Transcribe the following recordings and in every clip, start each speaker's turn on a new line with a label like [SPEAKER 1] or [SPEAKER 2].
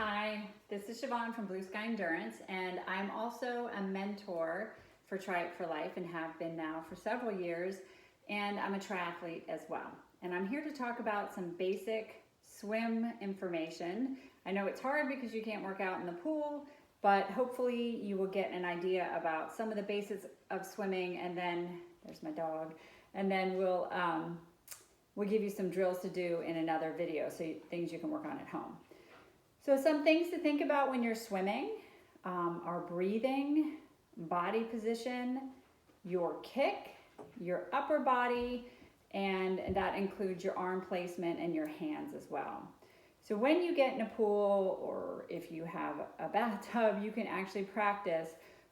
[SPEAKER 1] Hi, this is Siobhan from Blue Sky Endurance, and I'm also a mentor for Try It for Life and have been now for several years, and I'm a triathlete as well. And I'm here to talk about some basic swim information. I know it's hard because you can't work out in the pool, but hopefully you will get an idea about some of the basics of swimming, and then, there's my dog, and then we'll give you some drills to do in another video, so things you can work on at home. So some things to think about when you're swimming are breathing, body position, your kick, your upper body, and that includes your arm placement and your hands as well. So when you get in a pool or if you have a bathtub, you can actually practice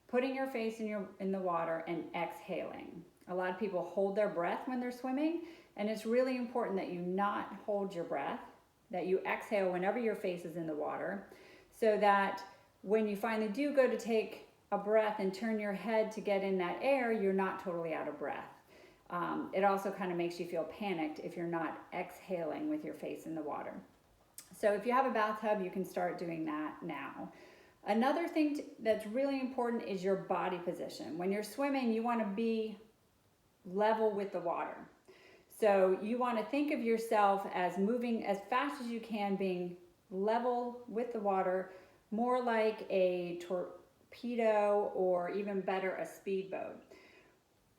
[SPEAKER 1] putting your face in the water and exhaling. A lot of people hold their breath when they're swimming, and it's really important that you not hold your breath, that you exhale whenever your face is in the water, so that when you finally do go to take a breath and turn your head to get in that air, you're not totally out of breath. It also kind of makes you feel panicked if you're not exhaling with your face in the water. So if you have a bathtub, you can start doing that now. Another thing that's really important is your body position. When you're swimming, you want to be level with the water. So you want to think of yourself as moving as fast as you can, being level with the water, more like a torpedo or even better, a speedboat.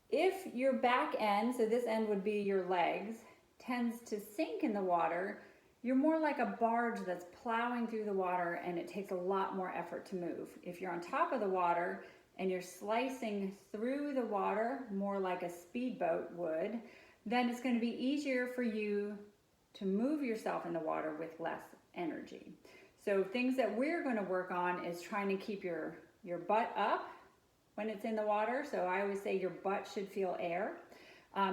[SPEAKER 1] If your back end, so this end would be your legs, tends to sink in the water, you're more like a barge that's plowing through the water, and it takes a lot more effort to move. If you're on top of the water and you're slicing through the water, more like a speedboat would, then it's going to be easier for you to move yourself in the water with less energy. So things that we're going to work on is trying to keep your butt up when it's in the water. So I always say your butt should feel air.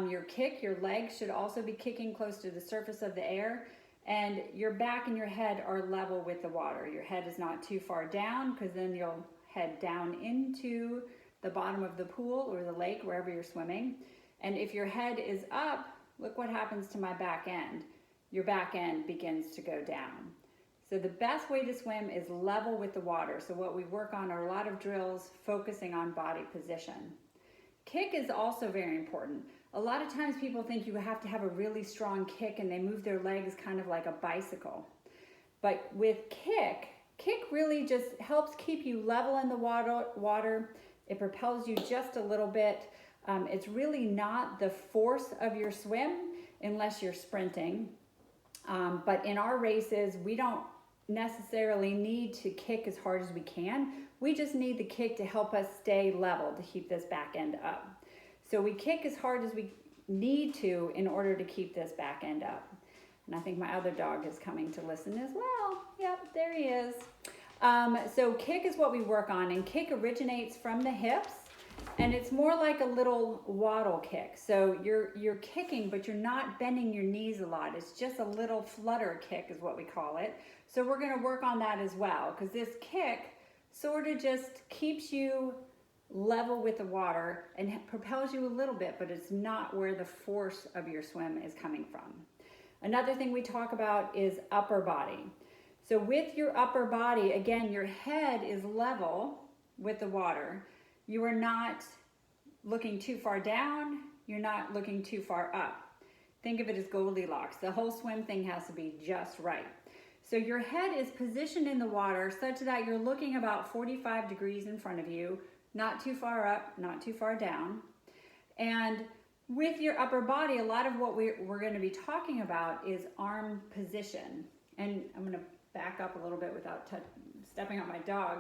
[SPEAKER 1] Your kick, your legs should also be kicking close to the surface of the air. And your back and your head are level with the water. Your head is not too far down, because then you'll head down into the bottom of the pool or the lake, wherever you're swimming. And if your head is up, look what happens to my back end. Your back end begins to go down. So the best way to swim is level with the water. So what we work on are a lot of drills focusing on body position. Kick is also very important. A lot of times people think you have to have a really strong kick and they move their legs kind of like a bicycle. But with kick really just helps keep you level in the water. It propels you just a little bit. It's really not the force of your swim unless you're sprinting. But in our races, we don't necessarily need to kick as hard as we can. We just need the kick to help us stay level, to keep this back end up. So we kick as hard as we need to in order to keep this back end up. And I think my other dog is coming to listen as well. Yep, there he is. So kick is what we work on, and kick originates from the hips. And it's more like a little waddle kick. So you're kicking, but you're not bending your knees a lot. It's just a little flutter kick is what we call it. So we're going to work on that as well, because this kick sort of just keeps you level with the water and propels you a little bit, but it's not where the force of your swim is coming from. Another thing we talk about is upper body. So with your upper body, again, your head is level with the water. You are not looking too far down. You're not looking too far up. Think of it as Goldilocks. The whole swim thing has to be just right. So your head is positioned in the water such that you're looking about 45 degrees in front of you, not too far up, not too far down. And with your upper body, a lot of what we're going to be talking about is arm position. And I'm going to back up a little bit without stepping on my dog.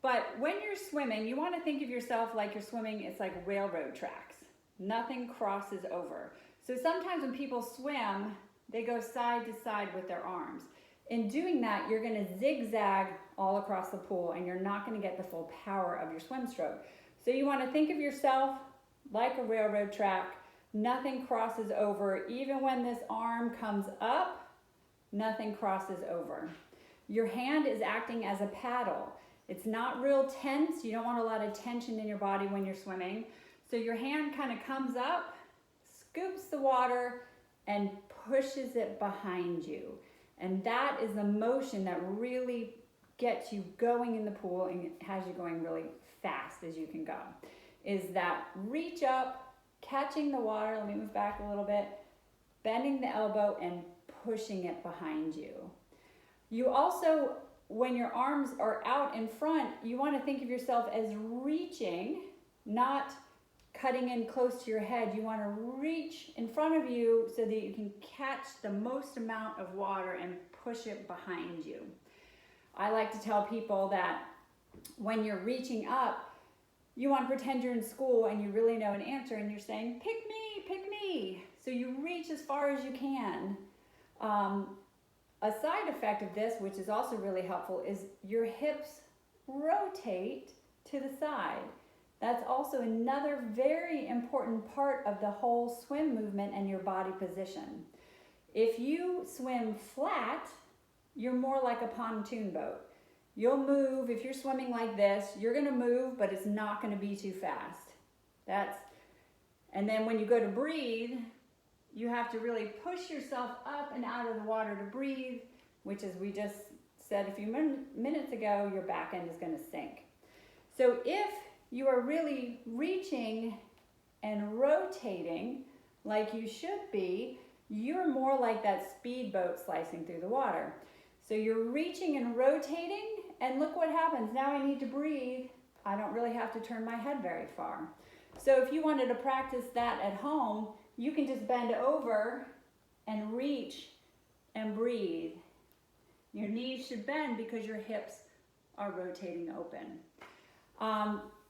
[SPEAKER 1] But when you're swimming, you want to think of yourself like you're swimming, it's like railroad tracks. Nothing crosses over. So sometimes when people swim, they go side to side with their arms. In doing that, you're going to zigzag all across the pool, and you're not going to get the full power of your swim stroke. So you want to think of yourself like a railroad track. Nothing crosses over. Even when this arm comes up, nothing crosses over. Your hand is acting as a paddle. It's not real tense. You don't want a lot of tension in your body when you're swimming. So your hand kind of comes up, scoops the water, and pushes it behind you. And that is the motion that really gets you going in the pool and has you going really fast as you can go, is that reach up, catching the water, let me move back a little bit, bending the elbow and pushing it behind you. You also, when your arms are out in front, you want to think of yourself as reaching, not cutting in close to your head. You want to reach in front of you so that you can catch the most amount of water and push it behind you. I like to tell people that when you're reaching up, you want to pretend you're in school and you really know an answer and you're saying, pick me, pick me. So you reach as far as you can. A side effect of this, which is also really helpful, is your hips rotate to the side. That's also another very important part of the whole swim movement and your body position. If you swim flat, you're more like a pontoon boat. You'll move, if you're swimming like this, you're gonna move, but it's not gonna be too fast. And then when you go to breathe, you have to really push yourself up and out of the water to breathe, which, as we just said a few minutes ago, your back end is gonna sink. So if you are really reaching and rotating like you should be, you're more like that speedboat slicing through the water. So you're reaching and rotating, and look what happens. Now I need to breathe. I don't really have to turn my head very far. So if you wanted to practice that at home, you can just bend over and reach and breathe. Your knees should bend because your hips are rotating open.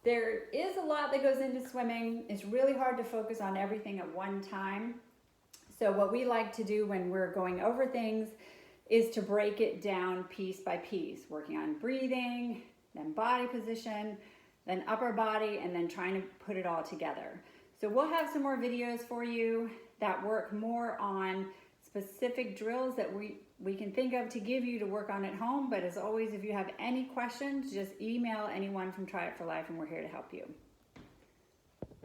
[SPEAKER 1] There is a lot that goes into swimming. It's really hard to focus on everything at one time. So what we like to do when we're going over things is to break it down piece by piece, working on breathing, then body position, then upper body, and then trying to put it all together. So we'll have some more videos for you that work more on specific drills that we can think of to give you to work on at home. But as always, if you have any questions, just email anyone from Try It for Life and we're here to help you.